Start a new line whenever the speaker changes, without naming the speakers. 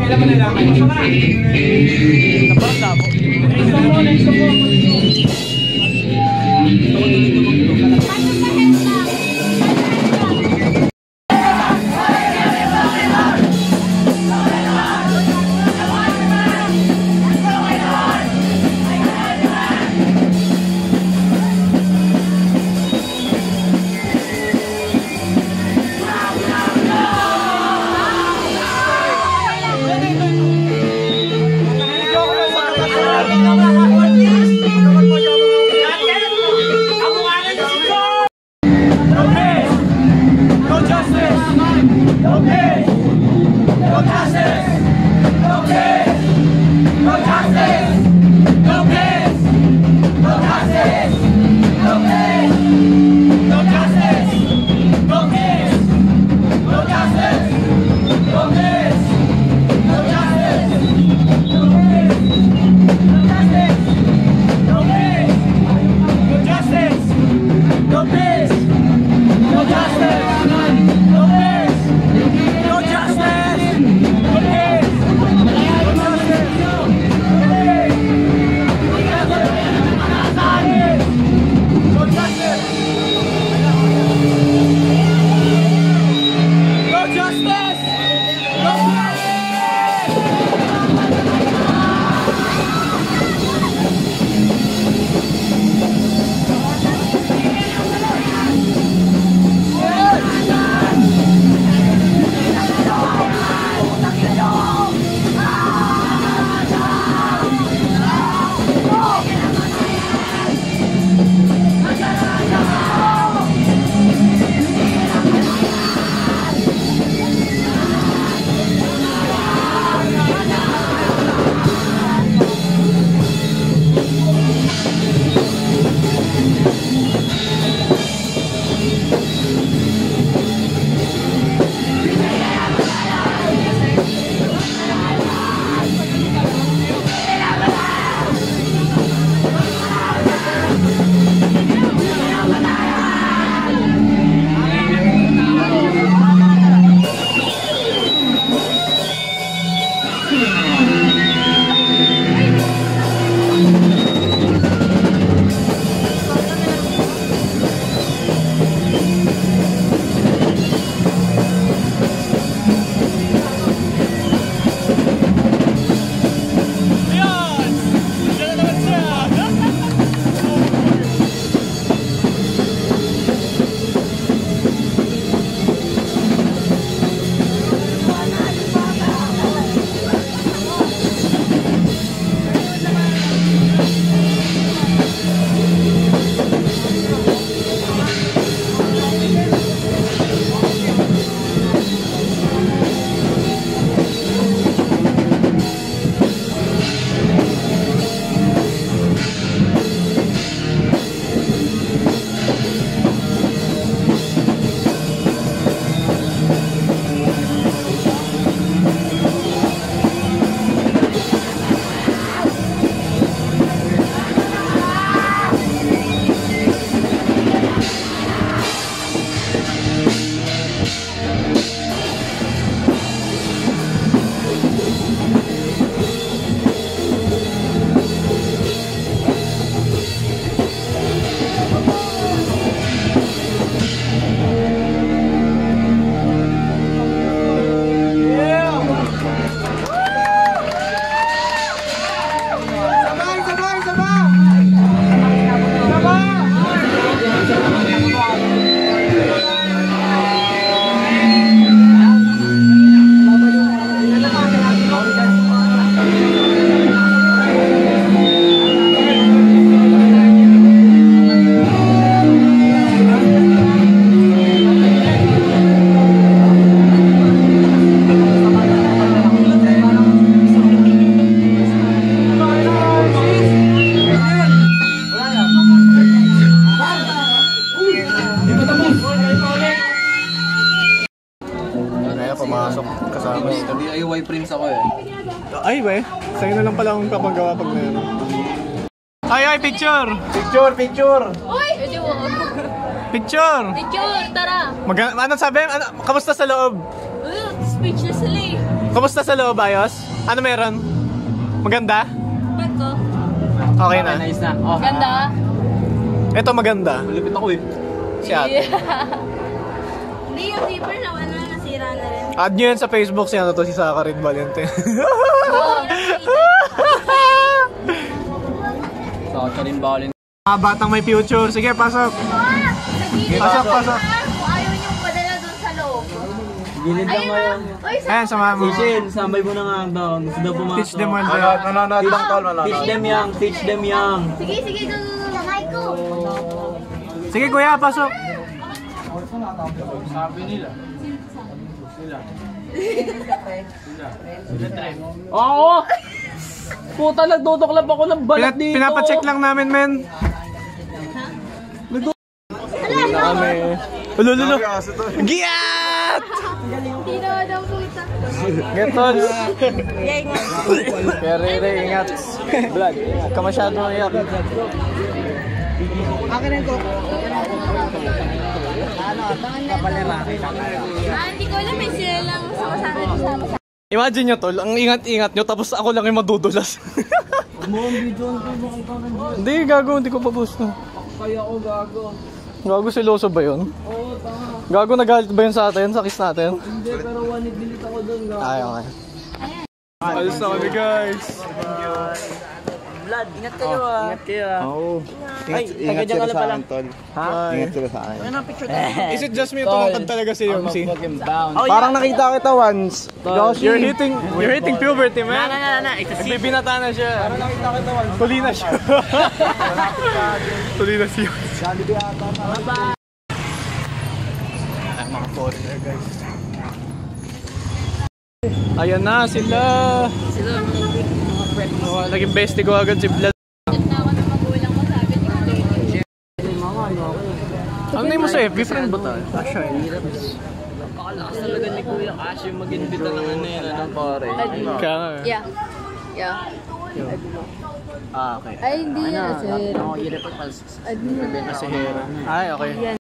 Kailan mo nalaman? Naparanda mo? Next mo.
pumasok kasama.
DIY prints ako eh.
Ay ba eh? Sa'yo na lang pala akong kapagawa pag meron. Ay, picture! Picture, picture!
Uy!
Picture!
Picture, tara!
Ano sabi? Kamusta sa loob?
Speechless sila eh.
Kamusta sa loob, ayos? Ano meron? Maganda?
Bag ko.
Okay na.
Nice na. Oh.
Ganda.
Ito maganda.
Malupit ako eh.
Si ate.
Hindi yung zipper na wala, nasira na rin.
Add nyo yan sa Facebook siya na to si Sakarin Valente.
Sa rin balin.
Mga batang may future. Sige, pasok. Pasok, pasok.
Kung ayaw niyong padala dun sa loob.
Gilid lang ngayon.
Ayan, samahan mo.
Tishin, sambay mo na nga daw. Gusto daw pumasok.
Teach them one.
Nanonood lang tol,
Teach them young, teach them young.
Sige, sige, lamay ko.
Sige, kuya, pasok.
Oo! Puta, nagdodoklap ako ng balat dito.
Pinapacheck lang namin, men. Kami. Ulululo. Giat!
Hindi na daw puta.
Getol.
Yay nga.
Pero ingat. Vlog. Huwag ka masyado iyak.
Hindi ko alam eh, sila lang sumasama sa.
Imagine nyo tol, ang ingat-ingat nyo tapos ako lang yung madudulas. Hindi, gago, hindi ko pa post na.
Kaya ako gago.
Gago, siloso ba yun?
Oo, tama.
Gago, nagalit ba yun sa atin? Sa kiss natin?
Hindi, pero one delete ako dun gago.
Ay, okay. Alis na kami, guys.
Vlad, ingat kayo ah. Ingat kayo ah.
Oo.
Ay, taga dyan ka na pala.
Tol.
Ha?
Ingat sila sa akin.
Ano ang picture tayo?
Is it just me tumangkad talaga si Yomsi?
Parang nakita kita once.
You're hitting puberty, man.
Na,
Nagbibinata na siya. Parang nakita kita once. Tuli na siya. Tuli na si Yomsi. Ay, mga foreigner, guys. Ayan na sila. Oh, naging bestie ko agad si Vlad.
Na ako ng magulang ko, sabi ni
Ano name mo sa FB? Friend ba tayo?
Pakalakas talaga ni Kuya Cash yung mag-invita ng ano yun, anong pare.
Kaya nga.
Yeah. Yeah.
Ah, okay.
Ay, hindi yan, sir.
Ako, yun pa pala.
Ay, okay.